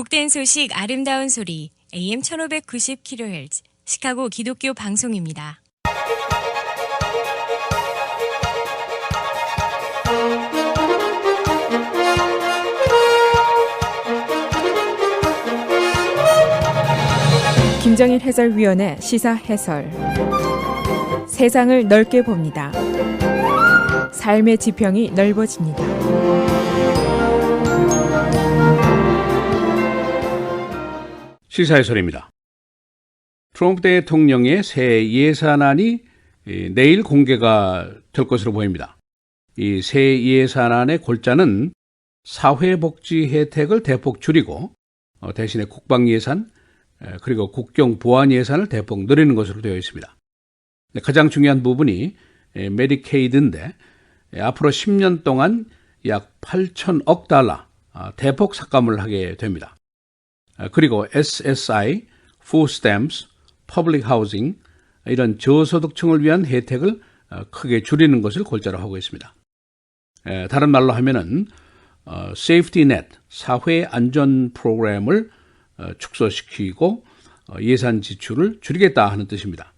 복된 소식 아름다운 소리 AM 1590kHz 시카고 기독교 방송입니다. 김정일 해설위원의 시사 해설. 세상을 넓게 봅니다. 삶의 지평이 넓어집니다. 시사 해설입니다. 트럼프 대통령의 새 예산안이 내일 공개가 될 것으로 보입니다. 이 새 예산안의 골자는 사회복지 혜택을 대폭 줄이고 대신에 국방 예산 그리고 국경 보안 예산을 대폭 늘리는 것으로 되어 있습니다. 가장 중요한 부분이 메디케이드인데 앞으로 10년 동안 약 8천억 달러 대폭 삭감을 하게 됩니다. 그리고 SSI, Food Stamps, Public Housing 이런 저소득층을 위한 혜택을 크게 줄이는 것을 골자로 하고 있습니다. 다른 말로 하면은 Safety Net, 사회 안전 프로그램을 축소시키고 예산 지출을 줄이겠다 하는 뜻입니다.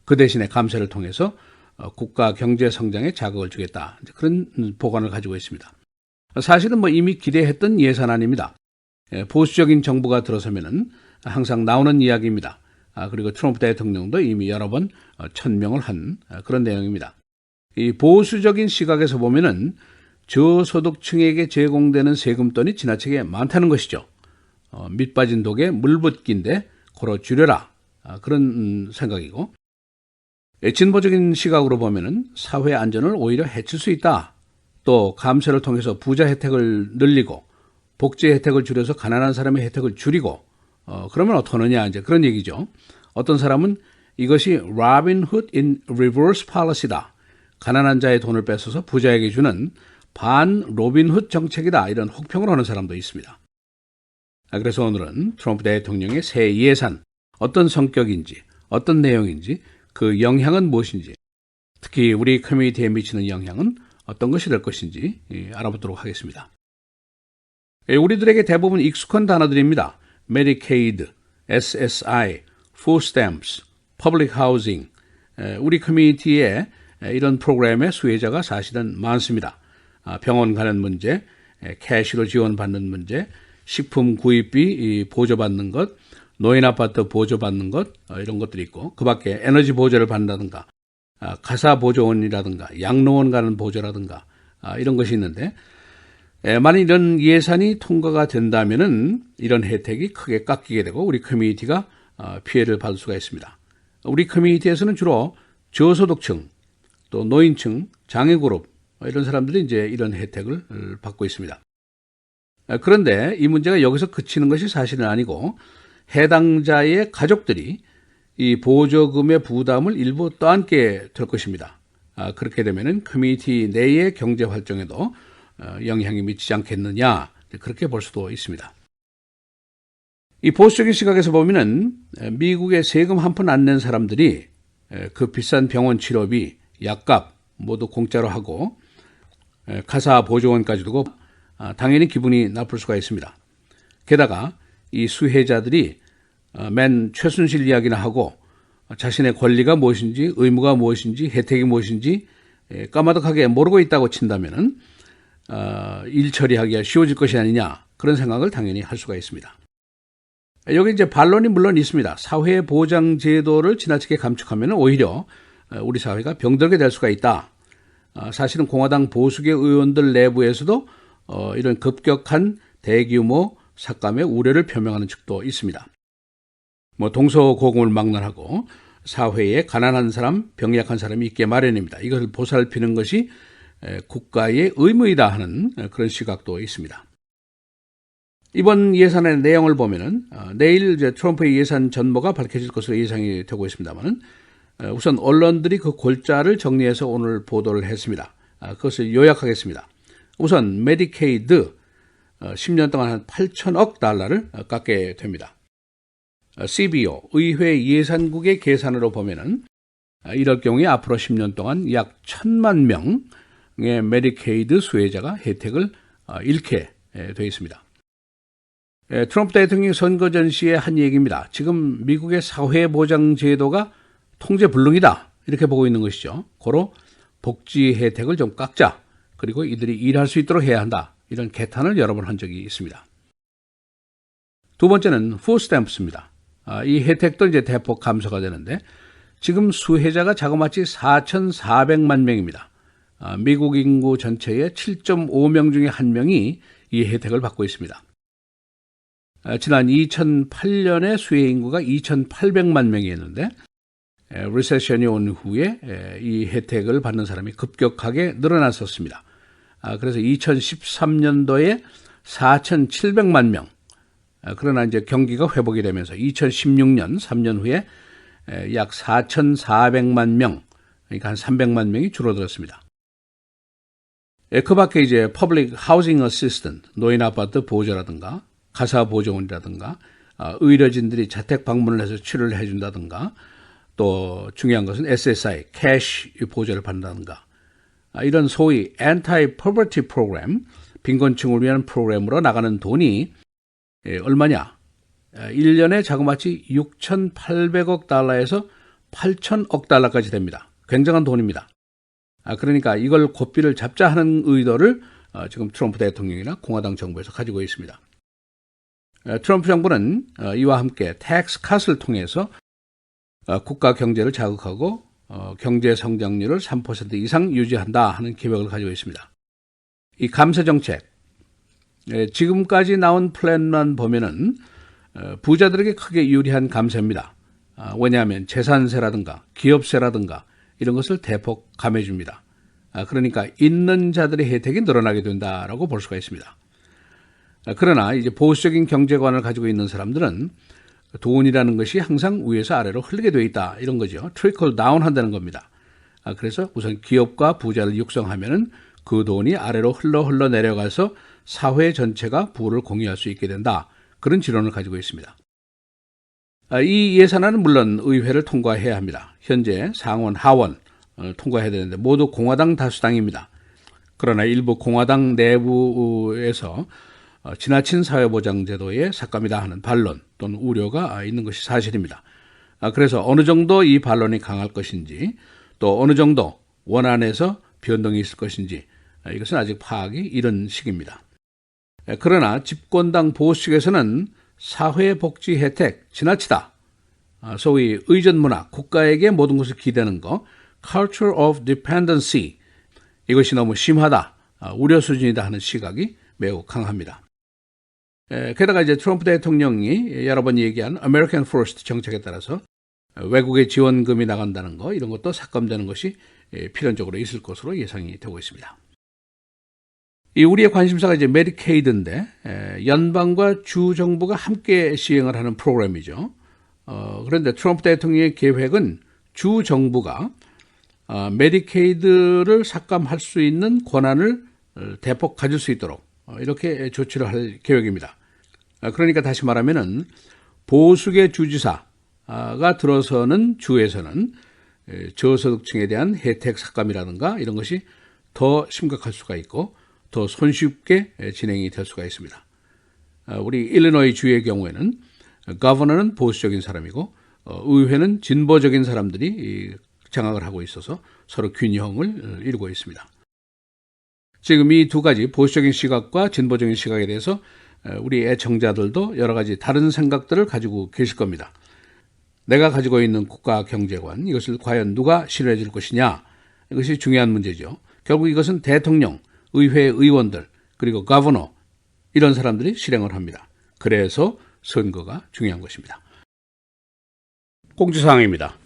그 대신에 감세를 통해서 국가 경제 성장에 자극을 주겠다. 그런 보관을 가지고 있습니다. 사실은 이미 기대했던 예산안입니다. 보수적인 정부가 들어서면은 항상 나오는 이야기입니다. 그리고 트럼프 대통령도 이미 여러 번 천명을 한 그런 내용입니다. 이 보수적인 시각에서 보면은 저소득층에게 제공되는 세금돈이 지나치게 많다는 것이죠. 밑 빠진 독에 물 붓기인데 고로 줄여라. 그런 생각이고, 진보적인 시각으로 보면은 사회 안전을 오히려 해칠 수 있다. 또 감세를 통해서 부자 혜택을 늘리고 복지 혜택을 줄여서 가난한 사람의 혜택을 줄이고 그러면 어떠느냐 이제 그런 얘기죠. 어떤 사람은 이것이 Robin Hood in Reverse Policy다. 가난한 자의 돈을 뺏어서 부자에게 주는 반 로빈 훗 정책이다. 이런 혹평을 하는 사람도 있습니다. 그래서 오늘은 트럼프 대통령의 새 예산 어떤 성격인지 어떤 내용인지 그 영향은 무엇인지 특히 우리 커뮤니티에 미치는 영향은 어떤 것이 될 것인지 알아보도록 하겠습니다. 우리들에게 대부분 익숙한 단어들입니다. Medicaid, SSI, Food Stamps, Public Housing. 우리 커뮤니티에 이런 프로그램의 수혜자가 사실은 많습니다. 병원 가는 문제, 캐시로 지원받는 문제, 식품 구입비 보조받는 것, 노인 아파트 보조받는 것 이런 것들이 있고 그 밖에 에너지 보조를 받는다든가 가사 보조원이라든가 양로원 가는 보조라든가 이런 것이 있는데 만약 이런 예산이 통과가 된다면은 이런 혜택이 크게 깎이게 되고 우리 커뮤니티가 피해를 받을 수가 있습니다. 우리 커뮤니티에서는 주로 저소득층, 또 노인층, 장애그룹 이런 사람들이 이제 이런 혜택을 받고 있습니다. 그런데 이 문제가 여기서 그치는 것이 사실은 아니고 해당자의 가족들이 이 보조금의 부담을 일부 떠안게 될 것입니다. 그렇게 되면은 커뮤니티 내의 경제 활동에도 영향이 미치지 않겠느냐 그렇게 볼 수도 있습니다. 이 보수적인 시각에서 보면은 미국의 세금 한 푼 안 낸 사람들이 그 비싼 병원 치료비, 약값 모두 공짜로 하고 가사 보조원까지 두고 당연히 기분이 나쁠 수가 있습니다. 게다가 이 수혜자들이 맨 최순실 이야기나 하고 자신의 권리가 무엇인지 의무가 무엇인지 혜택이 무엇인지 까마득하게 모르고 있다고 친다면은 일 처리하기가 쉬워질 것이 아니냐 그런 생각을 당연히 할 수가 있습니다. 여기 이제 반론이 물론 있습니다. 사회보장제도를 지나치게 감축하면 오히려 우리 사회가 병들게 될 수가 있다. 사실은 공화당 보수계 의원들 내부에서도 이런 급격한 대규모 삭감의 우려를 표명하는 측도 있습니다. 동서고금을 막론하고 사회에 가난한 사람, 병약한 사람이 있게 마련입니다. 이것을 보살피는 것이 국가의 의무이다 하는 그런 시각도 있습니다. 이번 예산의 내용을 보면은 내일 이제 트럼프의 예산 전모가 밝혀질 것으로 예상이 되고 있습니다만은 우선 언론들이 그 골자를 정리해서 오늘 보도를 했습니다. 그것을 요약하겠습니다. 우선 메디케이드 10년 동안 한 8천억 달러를 깎게 됩니다. CBO, 의회 예산국의 계산으로 보면은 이럴 경우에 앞으로 10년 동안 약 1,000만 명의 메디케이드 수혜자가 혜택을 잃게 되어 있습니다. 트럼프 대통령 선거 전시의 한 얘기입니다. 지금 미국의 사회보장 제도가 통제불능이다. 이렇게 보고 있는 것이죠. 고로 복지 혜택을 좀 깎자. 그리고 이들이 일할 수 있도록 해야 한다. 이런 개탄을 여러 번 한 적이 있습니다. 두 번째는 푸드스탬프입니다. 이 혜택도 이제 대폭 감소가 되는데 지금 수혜자가 자그마치 4,400만 명입니다. 미국 인구 전체의 7.5명 중에 1명이 이 혜택을 받고 있습니다. 지난 2008년에 수혜 인구가 2,800만 명이었는데 리세션이 온 후에 이 혜택을 받는 사람이 급격하게 늘어났었습니다. 그래서 2013년도에 4,700만 명. 그러나 이제 경기가 회복이 되면서 2016년 3년 후에 약 4,400만 명, 그러니까 한 300만 명이 줄어들었습니다. 그 밖에 이제 Public Housing Assistant, 노인 아파트 보조라든가 가사 보조원이라든가 의료진들이 자택 방문을 해서 치료를 해준다든가 또 중요한 것은 SSI, 캐시 보조를 받는다든가 이런 소위 Anti-Poverty Program, 빈곤층을 위한 프로그램으로 나가는 돈이 얼마냐? 1년에 자그마치 6,800억 달러에서 8,000억 달러까지 됩니다. 굉장한 돈입니다. 그러니까 이걸 고삐를 잡자 하는 의도를 지금 트럼프 대통령이나 공화당 정부에서 가지고 있습니다. 트럼프 정부는 이와 함께 텍스 컷을 통해서 국가 경제를 자극하고 경제 성장률을 3% 이상 유지한다 하는 계획을 가지고 있습니다. 이 감세 정책, 지금까지 나온 플랜만 보면은 부자들에게 크게 유리한 감세입니다. 왜냐하면 재산세라든가 기업세라든가 이런 것을 대폭 감해줍니다. 그러니까 있는 자들의 혜택이 늘어나게 된다라고 볼 수가 있습니다. 그러나 이제 보수적인 경제관을 가지고 있는 사람들은 돈이라는 것이 항상 위에서 아래로 흐르게 되어 있다 이런 거죠. 트리클 다운 한다는 겁니다. 그래서 우선 기업과 부자를 육성하면은 그 돈이 아래로 흘러 내려가서 사회 전체가 부를 공유할 수 있게 된다. 그런 지론을 가지고 있습니다. 이 예산안은 물론 의회를 통과해야 합니다. 현재 상원, 하원 통과해야 되는데 모두 공화당 다수당입니다. 그러나 일부 공화당 내부에서 지나친 사회보장제도의 삭감이다 하는 반론 또는 우려가 있는 것이 사실입니다. 그래서 어느 정도 이 반론이 강할 것인지 또 어느 정도 원안에서 변동이 있을 것인지 이것은 아직 파악이 이른 시기입니다. 그러나 집권당 보수 측에서는 사회복지 혜택 지나치다, 소위 의존 문화, 국가에게 모든 것을 기대는 거, culture of dependency, 이것이 너무 심하다, 우려 수준이다 하는 시각이 매우 강합니다. 게다가 이제 트럼프 대통령이 여러 번 얘기한 American First 정책에 따라서 외국의 지원금이 나간다는 거, 이런 것도 삭감되는 것이 필연적으로 있을 것으로 예상이 되고 있습니다. 이 우리의 관심사가 이제 메디케이드인데 연방과 주 정부가 함께 시행을 하는 프로그램이죠. 그런데 트럼프 대통령의 계획은 주 정부가 메디케이드를 삭감할 수 있는 권한을 대폭 가질 수 있도록 이렇게 조치를 할 계획입니다. 그러니까 다시 말하면은 보수계 주지사가 들어서는 주에서는 저소득층에 대한 혜택 삭감이라든가 이런 것이 더 심각할 수가 있고 더 손쉽게 진행이 될 수가 있습니다. 우리 일리노이 주의 경우에는 거버너는 보수적인 사람이고 의회는 진보적인 사람들이 장악을 하고 있어서 서로 균형을 이루고 있습니다. 지금 이 두 가지 보수적인 시각과 진보적인 시각에 대해서 우리 애청자들도 여러 가지 다른 생각들을 가지고 계실 겁니다. 내가 가지고 있는 국가 경제관, 이것을 과연 누가 실현해 줄 것이냐, 이것이 중요한 문제죠. 결국 이것은 대통령, 의회 의원들, 그리고 거버너 이런 사람들이 실행을 합니다. 그래서 선거가 중요한 것입니다. 공지사항입니다.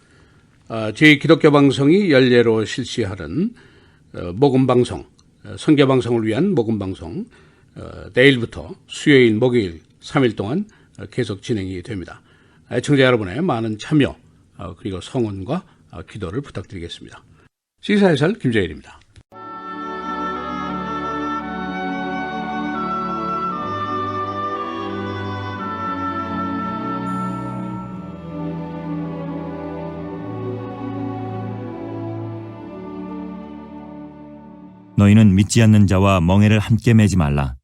저희 기독교 방송이 연례로 실시하는 복음방송, 선교방송을 위한 복음방송 내일부터 수요일, 목요일 3일 동안 계속 진행이 됩니다. 애청자 여러분의 많은 참여 그리고 성원과 기도를 부탁드리겠습니다. 시사해설 김재일입니다. 너희는 믿지 않는 자와 멍에를 함께 매지 말라.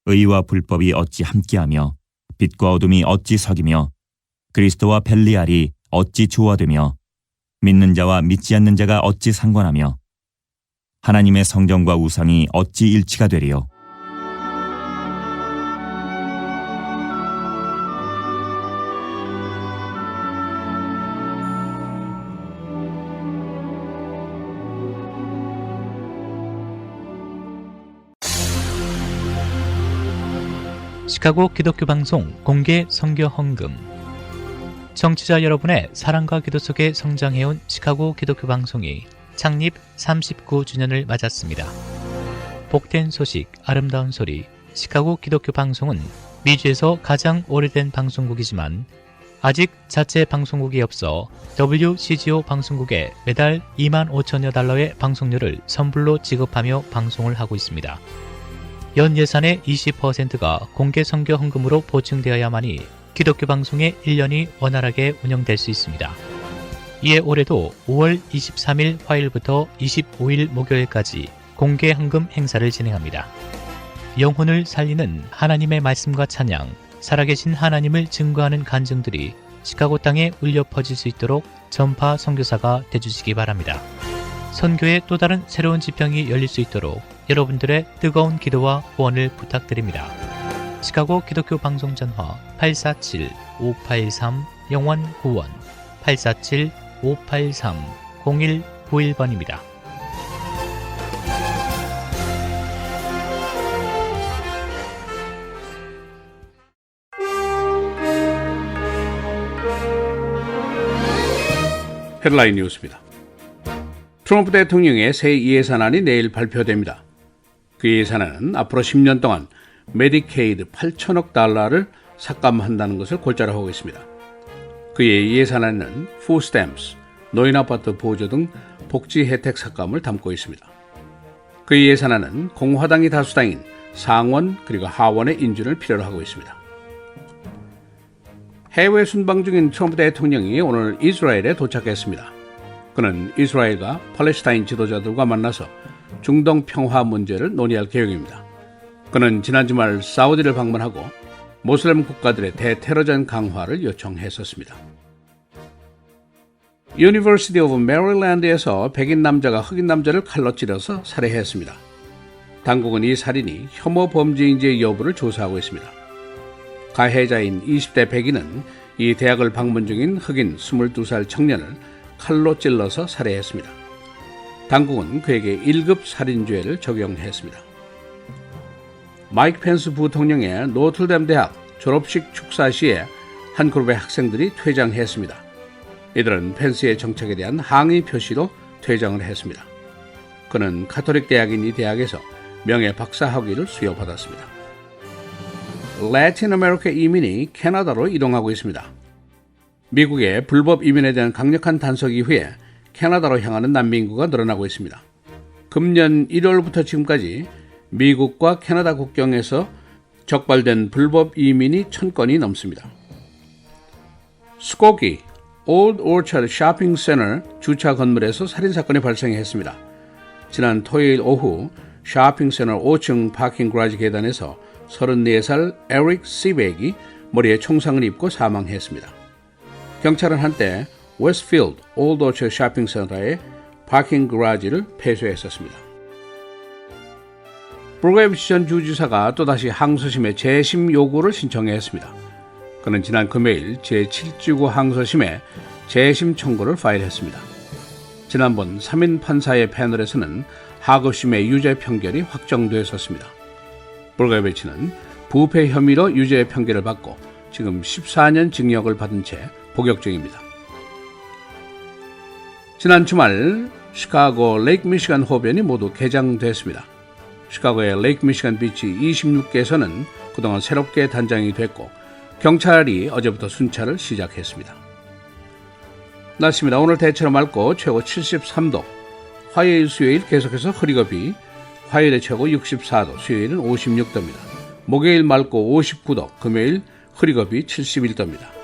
의와 불법이 어찌 함께하며 빛과 어둠이 어찌 섞이며 그리스도와 벨리알이 어찌 조화되며 믿는 자와 믿지 않는 자가 어찌 상관하며 하나님의 성전과 우상이 어찌 일치가 되리요. 시카고 기독교 방송 공개 선교 헌금. 청취자 여러분의 사랑과 기도 속에 성장해온 시카고 기독교 방송이 창립 39주년을 맞았습니다. 복된 소식, 아름다운 소리, 시카고 기독교 방송은 미주에서 가장 오래된 방송국이지만 아직 자체 방송국이 없어 WCGO 방송국에 매달 25,000여 달러의 방송료를 선불로 지급하며 방송을 하고 있습니다. 연 예산의 20%가 공개 선교 헌금으로 보충되어야만이 기독교 방송의 1년이 원활하게 운영될 수 있습니다. 이에 올해도 5월 23일 화요일부터 25일 목요일까지 공개 헌금 행사를 진행합니다. 영혼을 살리는 하나님의 말씀과 찬양, 살아계신 하나님을 증거하는 간증들이 시카고 땅에 울려 퍼질 수 있도록 전파 선교사가 되주시기 바랍니다. 선교의 또 다른 새로운 지평이 열릴 수 있도록 여러분들의 뜨거운 기도와 후원을 부탁드립니다. 시카고 기독교 방송 전화 847-583-0191 847-583-0191번입니다. 헤드라인 뉴스입니다. 트럼프 대통령의 새 예산안이 내일 발표됩니다. 그 예산안은 앞으로 10년 동안 메디케이드 8천억 달러를 삭감한다는 것을 골자로 하고 있습니다. 그의 예산안에는 푸스탬프스, 노인아파트 보조 등 복지 혜택 삭감을 담고 있습니다. 그의 예산안은 공화당이 다수당인 상원 그리고 하원의 인준을 필요로 하고 있습니다. 해외 순방 중인 트럼프 대통령이 오늘 이스라엘에 도착했습니다. 그는 이스라엘과 팔레스타인 지도자들과 만나서 중동 평화 문제를 논의할 계획입니다. 그는 지난 주말 사우디를 방문하고 모슬렘 국가들의 대테러전 강화를 요청했었습니다. 유니버시티 오브 메릴랜드에서 백인 남자가 흑인 남자를 칼로 찔러서 살해했습니다. 당국은 이 살인이 혐오 범죄인지의 여부를 조사하고 있습니다. 가해자인 20대 백인은 이 대학을 방문 중인 흑인 22살 청년을 칼로 찔러서 살해했습니다. 당국은 그에게 1급 살인죄를 적용했습니다. 마이크 펜스 부통령의 노틀댐 대학 졸업식 축사 시에 한 그룹의 학생들이 퇴장했습니다. 이들은 펜스의 정책에 대한 항의 표시로 퇴장을 했습니다. 그는 카톨릭 대학인 이 대학에서 명예 박사 학위를 수여받았습니다. 라틴 아메리카 이민이 캐나다로 이동하고 있습니다. 미국의 불법 이민에 대한 강력한 단속 이후에 캐나다로 향하는 난민 인구가 늘어나고 있습니다. 금년 1월부터 지금까지 미국과 캐나다 국경에서 적발된 불법 이민이 1,000건이 넘습니다. 스코키 올드 오처드 쇼핑센터 주차 건물에서 살인사건이 발생했습니다. 지난 토요일 오후 쇼핑센터 5층 파킹 그라지 계단에서 34살 에릭 시백이 머리에 총상을 입고 사망했습니다. 경찰은 한때 웨스트필드 올드 오처드 쇼핑센터의 파킹 그라지를 폐쇄했었습니다. 브로그레이브시 전 주지사가 또다시 항소심에 재심 요구를 신청했습니다. 그는 지난 금요일 제7지구 항소심에 재심 청구를 파일했습니다. 지난번 3인 판사의 패널에서는 하급심의 유죄 판결이 확정됐었습니다. 브로그레이브시는 부패 혐의로 유죄 판결을 받고 지금 14년 징역을 받은 채 복역 중입니다. 지난 주말 시카고 레이크 미시간 호변이 모두 개장됐습니다. 시카고의 레이크 미시간 비치 26개에서는 그동안 새롭게 단장이 됐고 경찰이 어제부터 순찰을 시작했습니다. 날씨입니다. 오늘 대체로 맑고 최고 73도, 화요일 수요일 계속해서 흐리고 비, 화요일에 최고 64도, 수요일은 56도입니다. 목요일 맑고 59도, 금요일 흐리고 비 71도입니다.